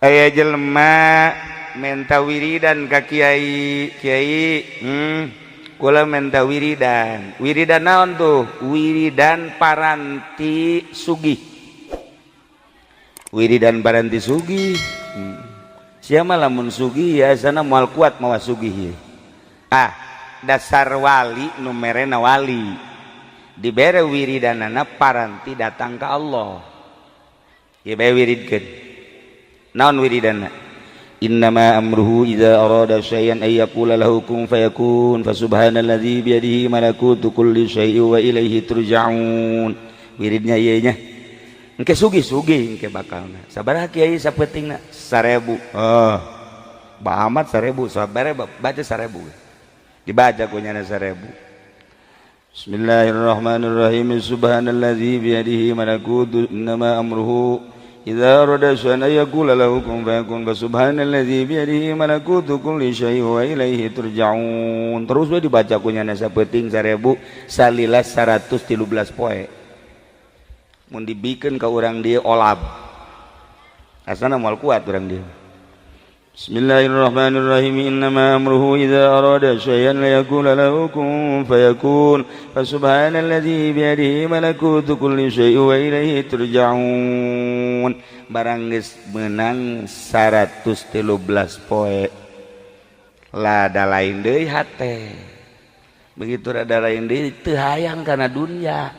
aya jelema menta wiridan ka kiai kula menta wiridan naon tuh wiridan paranti sugih wiridan paranti sugih siapa lamun sugih ya sana moal kuat mawa sugih dasar wali numerena wali dibere wiridanana paranti datang ke Allah ya bae wiridkeun naon wiridana innama amruhu idza arada syai'an ay yaqula lahu kun fayakun fasubhanalladzi biyadihi malakutu kulli syai'in wa ilaihi turja'un wiridnya ieu nya engke sugih-sugih engke bakalna sabaraha kiai sapetingna 1000 Mbah Ahmad 1000 sabare baca 1000 dibaca kunyana 1000 Bismillahirrahmanirrahim subhanalladzi biyadihi malakutu innama amruhu idza arada syai'an yaqula lahu kun fayakun subhanalladzi biyadihi malakutu kulli syai'in wa ilaihi turja'un terus we dibaca kunyana saeuting 1000 salila 113 poe mun dibikeun ka urang dieu olab asana moal kuat urang dieu Bismillahirrahmanirrahim innama amruhu idza arada syai'an yaqula lahu kun fayakun subhanalladzi biyadihi malakutu kulli syai'in wa ilaihi turja'un barang geus meunang 113 poe lada lain deui hate begitu rada lain deui teu hayang kana dunya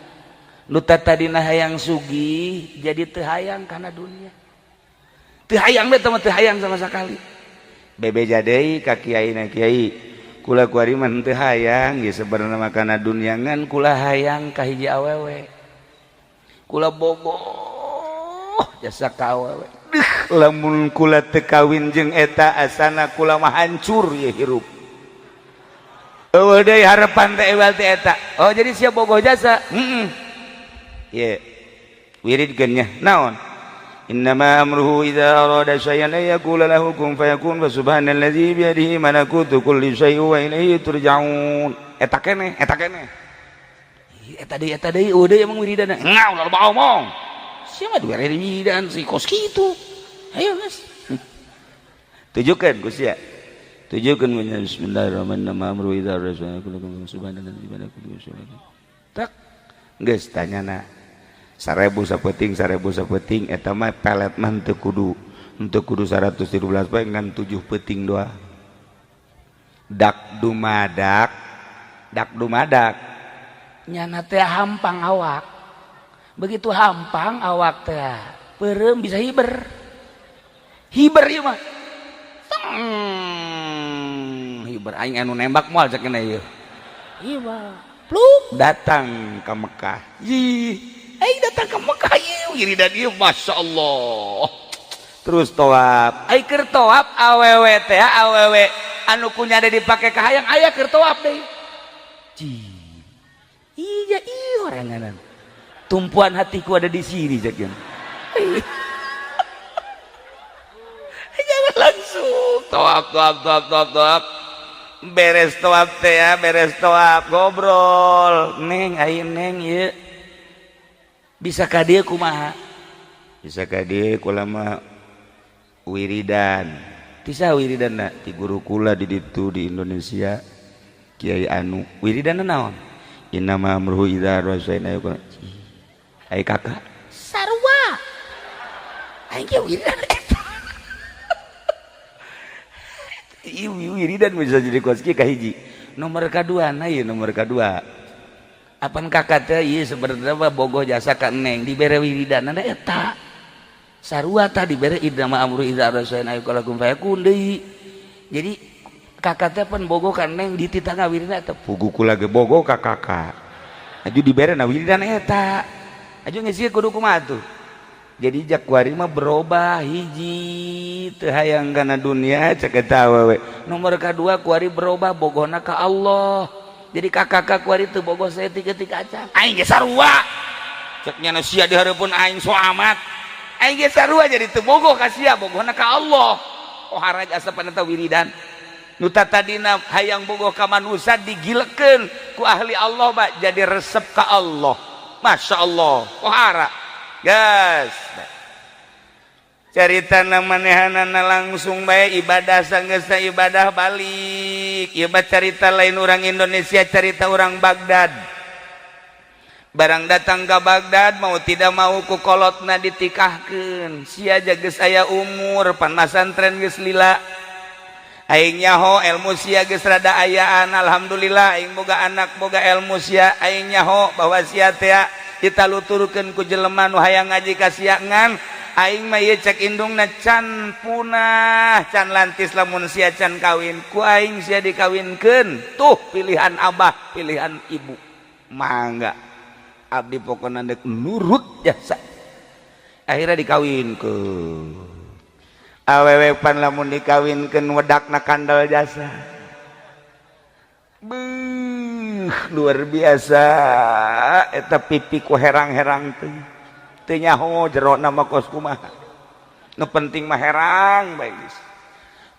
nu tadina hayang sugih jadi teu hayang kana dunya teu hayang teh teu hayang sama sekali bebeja deui ka kiaina kiai kula kuari mah teu hayang ge sebenarnya mah kana dunya ngan kula hayang ka hiji awewe kula bogoh jasa ka awewe lamun kula teu kawin jeung eta asana kula mah hancur ye hirup eueuh deui harepan teh ewal teh eta oh jadi sia bogoh jasa ye wiridkeun nya naon innama amruhu idza arada syai'an yaqula lahu kun fayakun subhanalladzi biyadihi malakutu kulli syai'in wa ilaihi turja'un eta keneh eta deui eueuh emang wiridana ngau loba omong sia mah dua wiridan si kos kitu ayo geus tujukeun ku sia tujukeun bismillahirrahmanirrahim amruhu idza arada syai'an yaqula lahu subhanalladzi biyadihi kulli syai'in tak geus tanyana 1000 sapeting eta mah pelet mah teu kudu 113 poe ngan 7 peuting doa dak dumadak nyana teh hampang awak begitu hampang awak teh peureum bisa hiber ieu mah hiber aing anu nembak moal cenah ieu hiber pluk datang ke Mekah datang ke Mekah wiridan ieu masyaallah terus tawaf keur tawaf awewe teh awewe anu kunyana dipake ka hayang aya keur tawaf deui iya oranganan tumpuan hatiku ada di sini cekeun jangan langsung tawaf beres tawaf teh beres tawaf ngobrol neng ayeuna neng ieu bisa ka dieu kumaha bisa ka dieu kula mah wiridan tisa wiridanna ti guru kula di ditu di Indonesia Kiai Anu wiridanna naon innama amruhu idza rasaina ai kakak sarua aing ge wiridan eta ieu wiridan bisa jadi kos kieu ka hiji nomor kadua na ieu nomor kadua apan kakak teh ieu sebenarnya bogoh jasa ka neng dibere wiridanana eta sarua tah dibere idama amru idza rasaina ayqalakum fayakun deui jadi kakak teh pan bogoh ka neng dititangga wiridana eta pugu kula ge bogoh ka kakak aju dibere na wiridan eta aju geus ieu kudu kumaha tuh jadi jak kuari mah berubah hiji teu hayang kana dunia cek eta awewe nomor kadua kuari berubah bogohna ka Allah jadi kakak kuari teu bogoh saeutik-eutik acan aing ge sarua cek nya sia di hareupeun aing so amat aing ge sarua jadi teu bogoh ka sia bogohna ka Allah oh haraj asapan eta wiridan nu tadina hayang bogoh ka manusia digilekeun ku ahli Allah ba jadi resep ka Allah masyaallah oh hara guys carita manehana langsung bae ibadah sanggeusna ibadah balik. Ieu mah carita lain orang Indonesia, carita orang Baghdad. Barang datang ke Baghdad mau tidak mau ku kolotna ditikahkeun. Sia aja geus aya umur pan masantren geus lila. Aing nyaho ilmu sia geus rada ayaan, alhamdulillah aing boga anak boga ilmu sia. Aing nyaho bahwa sia teh ditaluturkeun ku jelema nu hayang ngaji ka sia ngan aing mah ieu cek indungna can punah, can lantis lamun sia can kawin ku aing sia dikawinkeun. Tuh pilihan abah, pilihan ibu. Mangga abdi pokona deuk nurut jasa. Akhirnya dikawinkeun. Awewe pan lamun dikawinkeun wedakna kandal jasa. Beuh, luar biasa eta pipi ku herang-herang teu nyaho jero nama kos kumaha. Nu penting mah herang bae geus.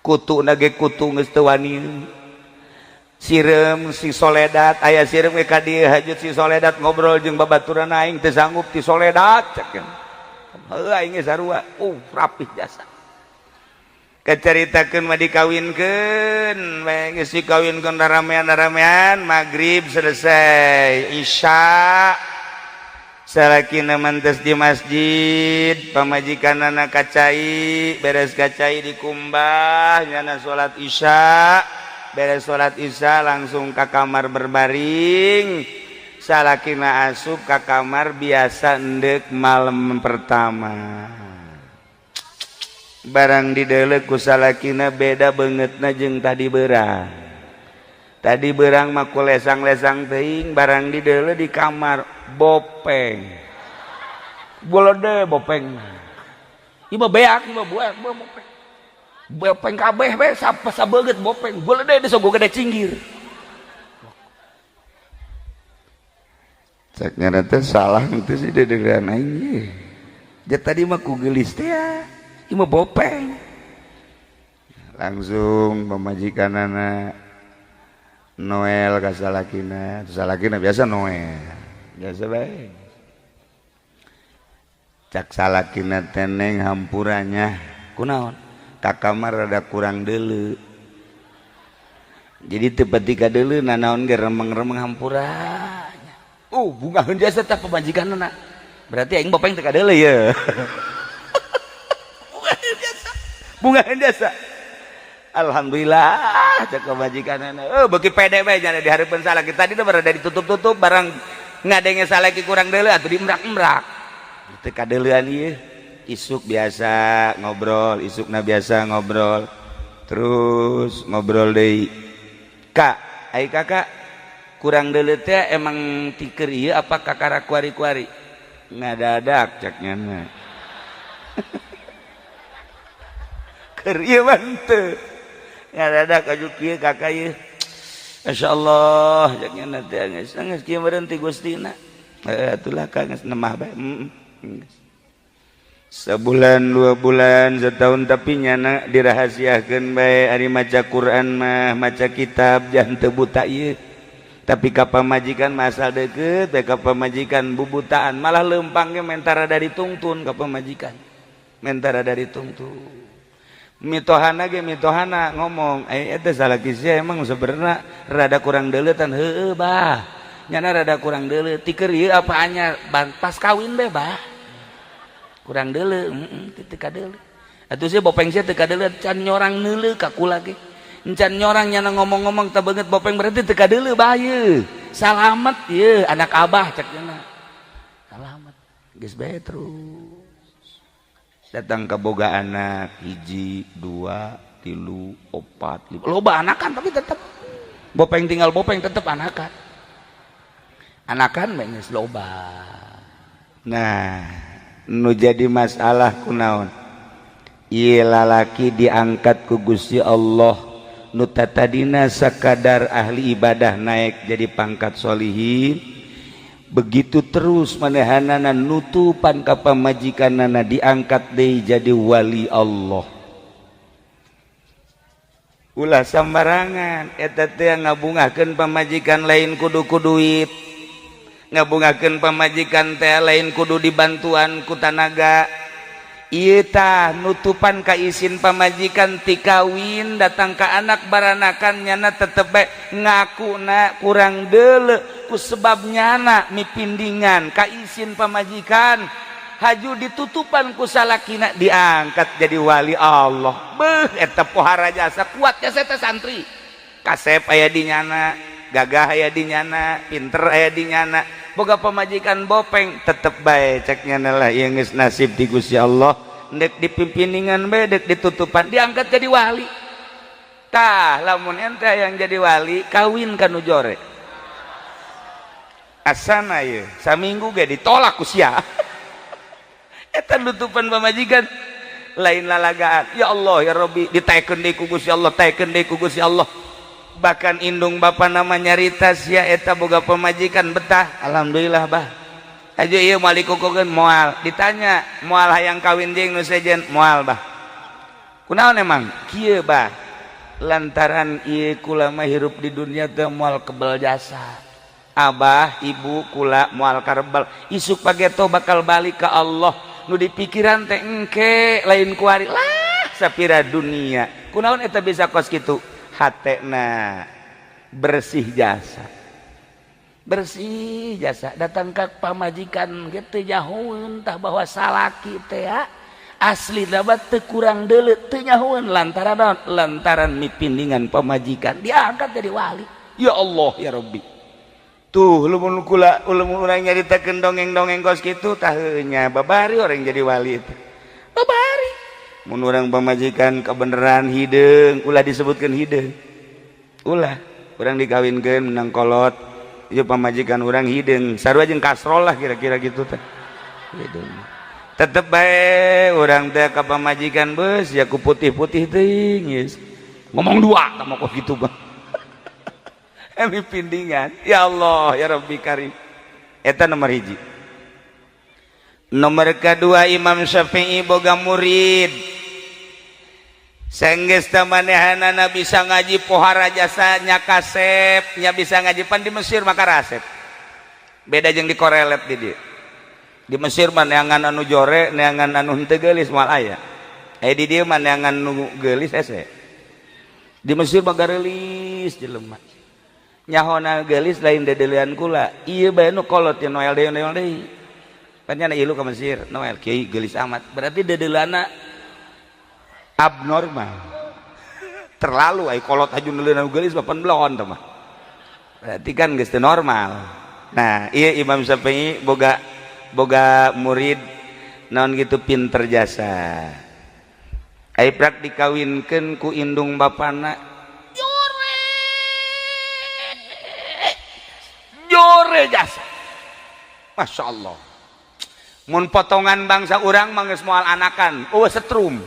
Kutuna ge kutu geus teu wani. Sirem si Soledat aya sirem ge ka dieu hajut si Soledat ngobrol jeung babaturan aing teu sanggup ti Soledat cekeun. Heuh aing ge sarua. Rapih jasa. Kacaritakeun mah dikawinkeun, bae geus dikawinkeun ramean magrib selesai, isya salakina mantes di masjid, pamajikanana kacai, beres kacai dikumbah, nyana salat isya, beres salat isya langsung ka kamar berbaring. Salakina asup ka kamar biasa endek malam pertama. Barang didelek ku salakina beda beungeutna jeung tadi beurang. Tadi beurang mah ku lesang-lesang teuing, barang didelek di kamar bopeng. Bolode bopeng. Ieu mah beak, ieu mah buak, bopeng. Bopeng kabeh we sabeget bopeng. Bolode deus go gede cinggir. Cek nyana teh salah teh si dedegan aing ye. Ja tadi mah ku geulis teh ya. Ieu mah bopeng. Langsung pamajikanana Noel ka salakina. Salakina biasa Noel. Biasa bae. Cak salakina teneng hampurannya. Kunaon? Ka kamar rada kurang deuleu. Jadi teu pati ka deuleu nanaon ge remeng-remeng hampurannya. Bungaheun jasa tah pamajikanana. Berarti aing bopeng teu ka deuleu ye. Bungaheun jasa. Alhamdulillah cek majikanana. Beuki pede we nya di hareupeun salaki tadi teh berada ditutup-tutup barang ngadenge salaki kurang deuleu atuh diemrak-emrak. Teu kadeuleuan ieu. Isuk biasa ngobrol, isukna biasa ngobrol. Terus ngobrol deui. Kak, ai kakak kurang deuleu teh emang tikeur ieu apa kakara kuari-kuari? Ngadadak cek nyana. Ieu mah teu. Ngadadak aju kieu kakak ieu. Masyaallah jeung nya teh geus kieu meureun ti Gustina. Atulah ka geus nemah bae. Sebulan, 2 bulan, setahun tapi nyana dirahasiakeun bae ari maca Quran mah, maca kitab jangan teu buta ieu. Tapi ka pamajikan mah asal deukeut, bae ka pamajikan bubutaan malah leumpang ge mentara dari tungtun ka pamajikan. Mentara dari tungtun. Mitohana ge mitohana ngomong eta salaki sia emang sebenarnya rada kurang deuleutan. Heueuh bah nyana rada kurang deuleu tikeur ieu apa anyar pas kawin be bah kurang deuleu teu ka deuleu atuh sia bopeng sia teu ka deuleu can nyorang neuleu ka kula ge encan nyorang nyana ngomong-ngomong teu beungeut bopeng berarti teu ka deuleu bah ieu salamet ieu anak abah cek nyana salamet geus bae terus datang ke boga anak 1, 2, 3, 4, 5 loba anakan tapi tetep bopeng tinggal bopeng tetep anakan geus loba. Nah nu jadi masalah kunaon ieu lalaki diangkat ku Gusti Allah nu tatadina sakadar ahli ibadah naik jadi pangkat sholihin. Begitu terus manehanana nutupan ka pamajikanana diangkat deui jadi wali Allah. Ulah sambarangan eta teh ngabungakeun pamajikan lain kudu ku duit. Ngabungakeun pamajikan teh lain kudu dibantuan ku tanaga. ieu tah nutupan ka izin pamajikan ti kawin datang ka anak baranakan nyana tetep bae ngakuna kurang deuleu ku sebab nyana mipindingan ka izin pamajikan haju ditutupan ku salakina diangkat jadi wali Allah. Beuh eta pohara jasa kuat jasa teh santri. Kasep aya di nyana, gagah aya di nyana, pinter aya di nyana, boga pamajikan bopeng tetep bae cek nyana lah ieu geus nasib di Gusti Allah. Dek dipimpiningan bae dek ditutupan diangkat jadi wali. Tah lamun ente yang jadi wali kawin ka nu jore. Asana ieu saminggu ge ditolak ku sia. Eta nutupan pamajikan lain lalagaan. Ya Allah ya Rabbi ditaekeun deui ku Gusti Allah, taekeun deui ku Gusti Allah. Bahkan indung bapa nama nyarita sia eta boga pamajikan betah. Alhamdulillah bah. Aja ieu moal dikukukeun moal. Ditanya moal hayang kawin jeung nu sejen moal bah. Kunaon emang? Kieu bah. Lantaran ieu kula mah hirup di dunia teh moal kebal jasa. Abah, ibu kula moal karebal. Isuk pageto bakal balik ka Allah. Nu dipikiran teh engke lain kuari lah sapira dunia. Kunaon eta bisa kos kitu? Hatena bersih jasa, bersih jasa datang ke pamajikan gitu nyahueun tah bahwa salaki teh asli dapat teu kurang deuleu teu nyahueun lantaran mipindingan pamajikan diangkat jadi wali. Ya Allah ya Rabbi tuh lamun kula ulun urang nyaritakeun dongeng-dongeng kos kitu tah nya babari orang jadi wali teh babari. Mun urang pamajikan kebenaran hideung ulah disebutkeun hideung ulah urang dikawinkeun menang kolot ieu pamajikan urang hideung sarua jeung kasrol lah kira-kira gitu teh hideung tetep bae urang teh ka pamajikan beus ya ku putih-putih teuing geus ngomong dua tah mah kitu mah emi pindingan. Ya Allah ya Rabbi karim eta nomor hiji. Nomor kedua Imam Syafi'i boga murid senggeus teh manehanana bisa ngaji pohara jasa nya kasep nya bisa ngaji pan di Mesir maka rasep beda jeung di korelet di dieu di Mesir mah neangan anu jore neangan anu henteu geulis moal aya di dieu mah neangan nu geulis hese di Mesir mah gareulis jelema nyahona geulis lain dedeulean kula ieu bae nu kolot ya Noel deui kan nya ilu ka Mesir Noel kieu geulis amat berarti dedeuleana abnormal terlalu ay kolot haju neuleun geulis papan blon teh mah berarti kan geus teu normal. Nah ieu Imam Syafi'i boga murid naon gitu pinter jasa ai prak dikawinkeun ku indung bapana jore jasa Masya Allah mun potongan bangsa urang mah geus moal anakan setrum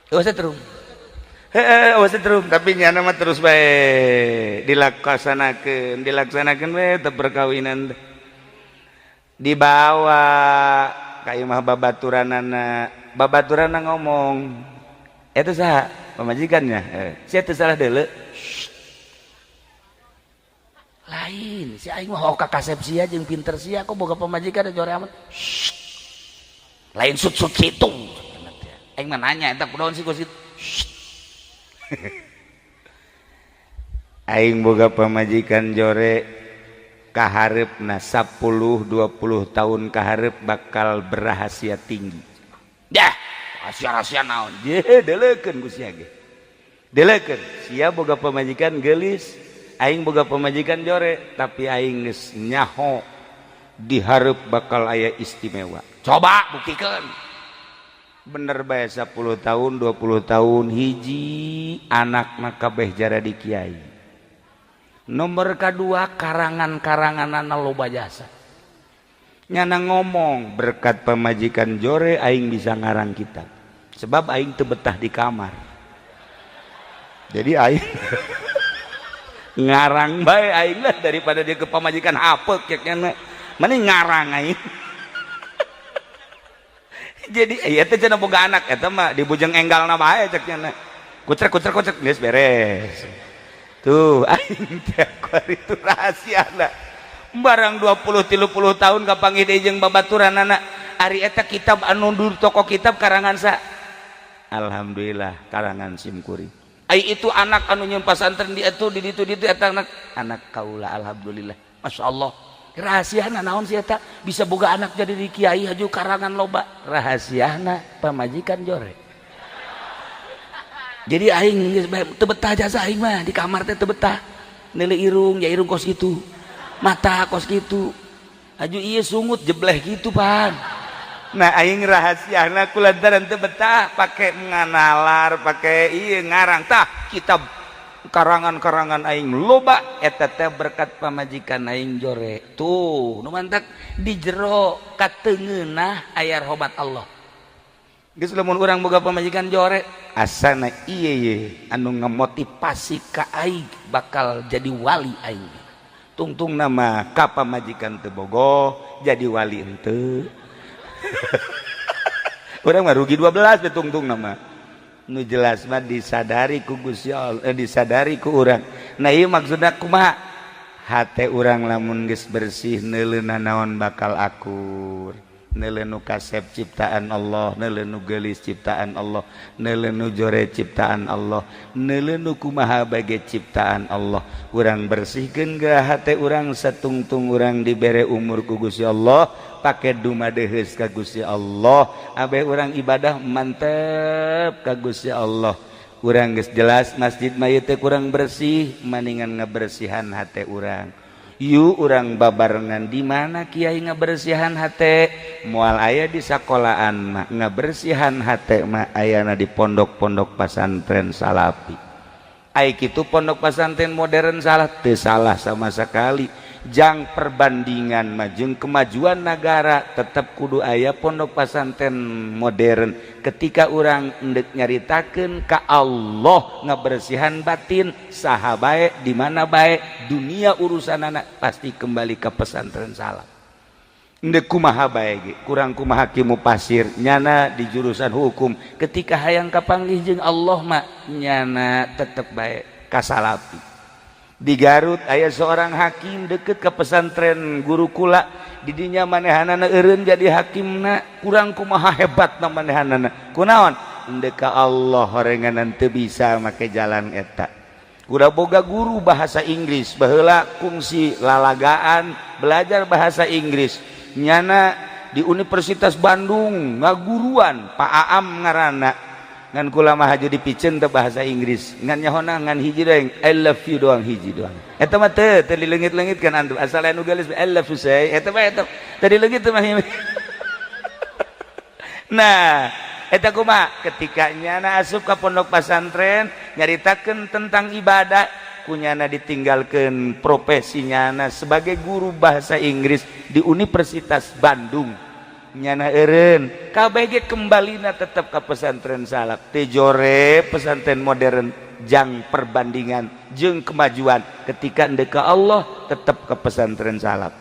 setrum tapi nyana mah terus bae dilaksanakeun we teh perkawinan dibawa ka imah babaturanna ngomong eta saha pamajikannya sia teu salah deuleu lain si aing mah ka kasep sia jeung pinter sia kok boga pamajikan jore amat lain sut-sut kitu aing mah nanya eta kunaon sih kos aing boga pamajikan jore kahareupna 10-20 tahun kahareup bakal berahasia tinggi dah rahasia naon je deleukeun ku sia ge deleukeun sia boga pamajikan geulis aing boga pamajikan jore tapi aing geus nyaho dihareup bakal aya istimewa coba buktikeun bener bae 10 tahun 20 tahun hiji anakna kabeh jara di kiai. Nomor kedua karangan-karanganana loba jasa nyana ngomong berkat pamajikan jore aing bisa ngarang kitab sebab aing teu betah di kamar jadi aing ngarang bae aing lah daripada dia ke pamajikan hapeuk nya mending ngarang aing jadi eta cenah boga anak eta mah dibujeng enggalna bae cek nya kucrek geus beres tuh aing teh kuari itu rahasiana barang 20-30 tahun kapanggih deui jeung babaturanana ari eta kitab anu dur toko kitab karangan sa alhamdulillah karangan Simkuring ai itu anak anu nyeun pasantren di itu di ditu eta anak kaula alhamdulillah masyaallah rahasiana naon si eta bisa boga anak jadi di kiai haju karangan loba rahasiana pamajikan jore jadi aing teu betah jasa aing mah di kamar teh teu betah neule irung ya irung kos kitu mata kos kitu haju ieu sungut jebleh kitu pan nah aing rahasiana kulantaran teu betah pake nganalar pake ieu ngarang tah kitab karangan-karangan aing loba eta teh berkat pamajikan aing jore tuh nu mantak di jero kateungeunah aya rahmat Allah geus lamun urang boga pamajikan jore asana ieu ye anu ngamotivasi ka aing bakal jadi wali aing tungtung nama ka pamajikan teu bogoh jadi wali henteu urang mah rugi 12 teh tungtung nama nu jelas mah disadari ku Gusti Allah disadari ku urang nah ieu maksudna kumaha hate urang lamun geus bersih neuleuna naon bakal akur neuleu kasep ciptaan Allah neuleu geulis ciptaan Allah neuleu jore ciptaan Allah neuleu kumaha bage ciptaan Allah urang bersihkeun ge hate urang satungtung urang dibere umur ku Gusti Allah pake dumadeheus ka Gusti Allah abe urang ibadah mantep ka Gusti Allah urang geus jelas masjid mah teh kurang bersih maningan ngabersihan hate urang yu urang babarengan di mana kiai ngabersihan hate moal aya di sakolahan mah ngabersihan hate mah ayana di pondok-pondok pasantren salapi ai kitu pondok pasantren modern salah teu salah sama sekali jang perbandingan mah jeung kemajuan negara tetep kudu aya pondok pasantren modern ketika urang endek nyaritakeun ka Allah ngabersihan batin saha bae di mana bae dunia urusanana pasti kembali ke pesantren salaf endek kumaha bae ge kurang kumaha kimu pasir nyana di jurusan hukum ketika hayang kapanggih jeung Allah mah nyana tetep bae ka salafi di Garut aya seorang hakim deket ke pesantren gurukula didinya manehanana eureun jadi hakimna kurang kumaha hebatna manehanana kunaon endek ka Allah horenganan teu bisa make jalan eta udah boga guru bahasa Inggris baheula kungsi lalagaan belajar bahasa Inggris nyana di Universitas Bandung ngaguruan Pak Aam ngaranna ngan kula mah haju dipicen teh bahasa Inggris ngan nyahona ngan hiji doang I love you doang hiji doang eta mah teu dileungit-leungit kan antum asal anu geus I love you say eta mah eta tadi leungit teh mah nah eta kumaha ketika nyana asup ka pondok pasantren nyaritakeun tentang ibadah kunyana ditinggalkeun profesinyana sebagai guru bahasa Inggris di Universitas Bandung nyana eureun kabeh ge kembalina tetep ka pesantren salaf teu jore pesantren modern jang perbandingan jeung kemajuan ketika endek ka Allah tetep ka pesantren salaf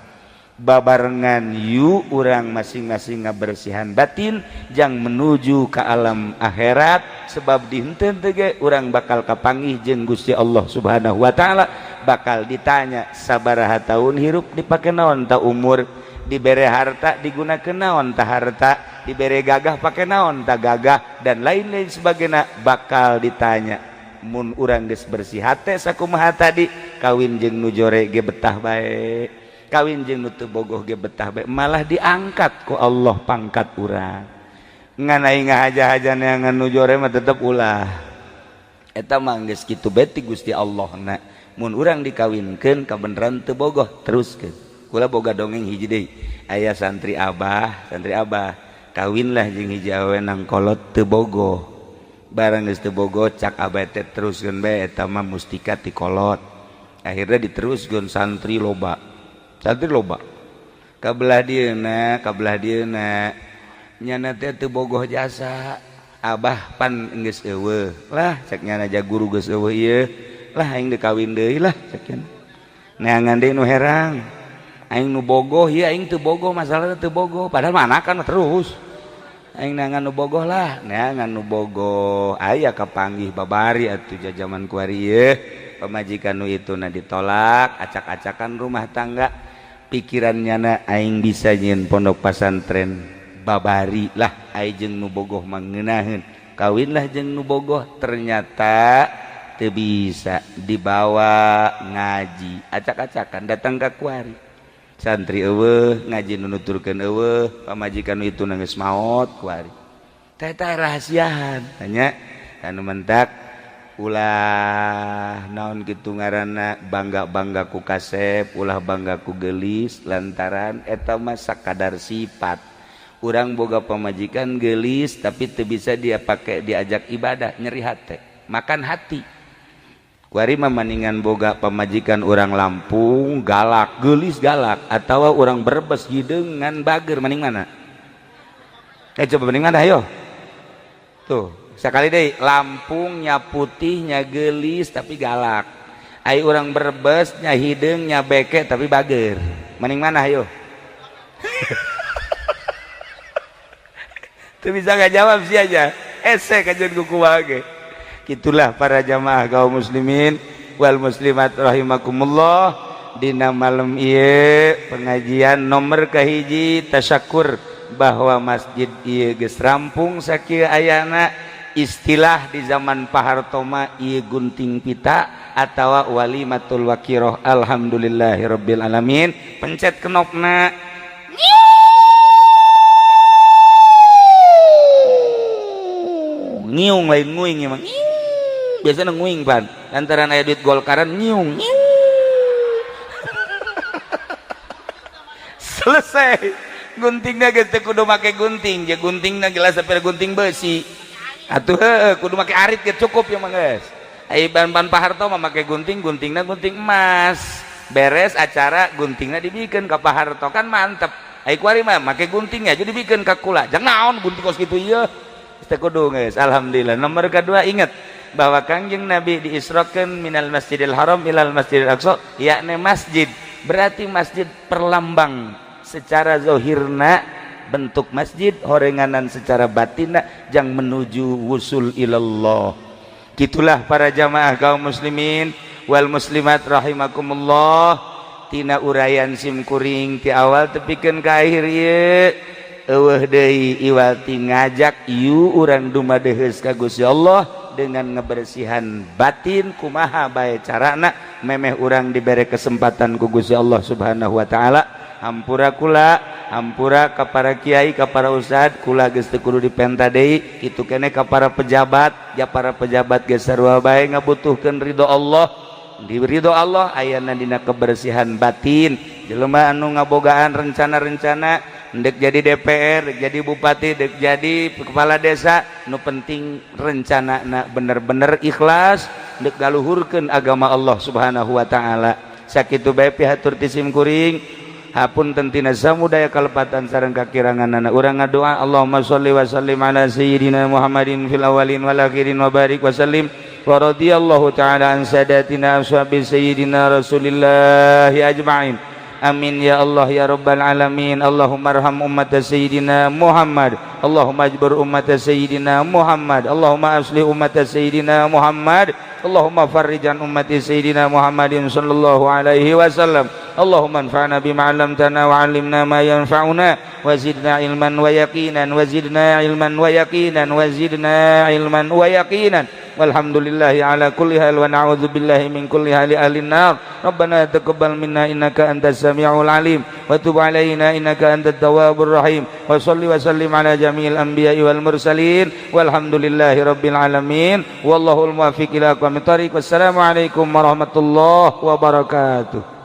babarengan yu urang masing-masing ngabersihan batin jang menuju ka alam akhirat sebab di henteu teh ge urang bakal kapanggih jeung Gusti Allah Subhanahu wa taala bakal ditanya sabaraha taun hirup dipake naon ta umur dibere harta digunakeun naon tah harta dibere gagah pake naon tah gagah dan lain-lain sebagainya bakal ditanya mun urang geus bersih hate sakumaha tadi kawin jeung nu jore ge betah bae kawin jeung nu teu bogoh ge betah bae malah diangkat ku Allah pangkat urang ngan aing ngahaja-hajana ngan nu jore mah tetep ulah eta mah geus kitu beti Gusti Allah na mun urang dikawinkeun kabeneran teu bogoh teruskeun kula boga dongeng hiji deui aya santri abah kawinlah jeung hiji awewe nang kolot teu bogoh barang geus teu bogoh cak abah teh teruskeun bae eta mah mustika ti kolot akhirna diteruskeun santri loba kabelah dieuna nyana teh teu bogoh jasa abah pan geus eueuh lah cek nyana ja guru geus eueuh ieu lah aing dikawin deui lah cek nya neangan deui nu herang aing nu bogoh ya aing teu bogoh masalahna teu bogoh padahal mah anakan terus aing nangan nu bogoh lah nangan nu bogoh aya kapanggih babari atuh jajaman kuari ieu pamajikan nu itu na ditolak acak-acakan rumah tangga pikirannya na aing bisa nyieun pondok pasantren babari lah ai jeung nu bogoh mangeunaheun kawinlah jeung nu bogoh ternyata teu bisa dibawa ngaji acak-acakan datang ka kuari santri eueuh ngaji nu nuturkeun eueuh pamajikan itu geus maot kuari teh rahasiaan tanya anu mentak ulah naon kitu ngaranna bangga ku kasep ulah bangga ku geulis lantaran eta mah sakadar sifat urang boga pamajikan geulis tapi teu bisa dia pake diajak ibadah nyeri hate makan hati kuari mah maningan boga pamajikan urang Lampung galak geulis galak atawa urang Brebes hideung ngan bager maning mana coba maning mana ayo tuh sekali deh Lampung nya putih nya geulis tapi galak ai urang Brebes nya hideung nya beke tapi bager maning mana ayo tuh bisa nggak jawab sih aja esek aja kuku bage itulah para jamaah kaum muslimin wal muslimat rahimakumullah dina malam ieu pengajian nomor kahiji tasyakur bahwa masjid ieu geus rampung sakieu ayana istilah di zaman Pak Harto mah ieu gunting pita atawa walimatul waqiroh alhamdulillahirabbil alamin pencet knopna ngiung lain nguing emang biasanya nguing pan lantaran aya duit golkaran nyiung selesai guntingna geus teu kudu make gunting ya guntingna geus saper gunting besi atuh kudu make arit ge cukup ya mah geus ai ban Pak Harto mah make gunting guntingna gunting emas beres acara guntingna dibikeun ka Pak Harto kan mantep ai kuari mah make guntingnya jadi dibikeun ka kula jangan naon gunting kos kitu ieu teu kudu geus alhamdulillah nomor kedua ingat bahwa Kangjeng Nabi diisrokeun minal Masjidil Haram ilal Masjidil Aqsa yakni masjid berarti masjid perlambang secara zahirna bentuk masjid horenganan secara batinna jang menuju wusul ilallah gitulah para jamaah kaum muslimin wal muslimat rahimakumullah tina urayan simkuring ti awal tepikeun ka akhir ieu eueuh deui iwati ngajak ieu urang dumadeheus ka Gusti Allah dengan ngebersihan batin kumaha bae carana memeh urang dibere kesempatan ku Gusti Allah Subhanahu wa taala hampura kula hampura ka para kiai ka para ustad kula geus teu kudu dipenta deui kitu keneh ka para pejabat ya para pejabat geus sarua bae ngabutuhkeun ridho Allah di ridho Allah ayana dina kebersihan batin jelema anu ngabogaan rencana-rencana dek jadi DPR, dek jadi bupati, dek jadi kepala desa nu penting rencana bener-bener ikhlas dek galuhurkeun agama Allah Subhanahu wa taala sakitu bae pihatur ti simkuring hapunten tina samudaya kalepatan sareng kakiranganana urang ngadoa Allahumma sholli wa sallim ala sayyidina Muhammadin fil awwalin wal akhirin wa barik wa sallim wa radhiyallahu taala an sadatina ashabi sayyidina Rasulillah ajma'in amin ya Allah ya rabbal alamin Allahumma arham ummat sayyidina Muhammad Allahumma ajbur ummat sayyidina Muhammad Allahumma aslih ummat sayyidina Muhammad Allahumma farrijan ummati sayyidina Muhammadin sallallahu alaihi wasallam Allahumma anfa'na bima 'allamtana wa 'allimna ma yanfa'una wa zidna ilman wa yaqinan wa zidna ilman wa yaqinan wa zidna ilman wa yaqinan walhamdulillahi ala kulli hal wa na'udzu billahi min kulli hali ahli nar rabbana taqabbal minna innaka antas samiul alim wa tub alaina innaka antat tawwabur rahim wa shalli wa sallim ala jami'il anbiya'i wal mursalin walhamdulillahi rabbil alamin wallahul muwaffiq ila aqwamit thariq wassalamu alaikum warahmatullahi wabarakatuh.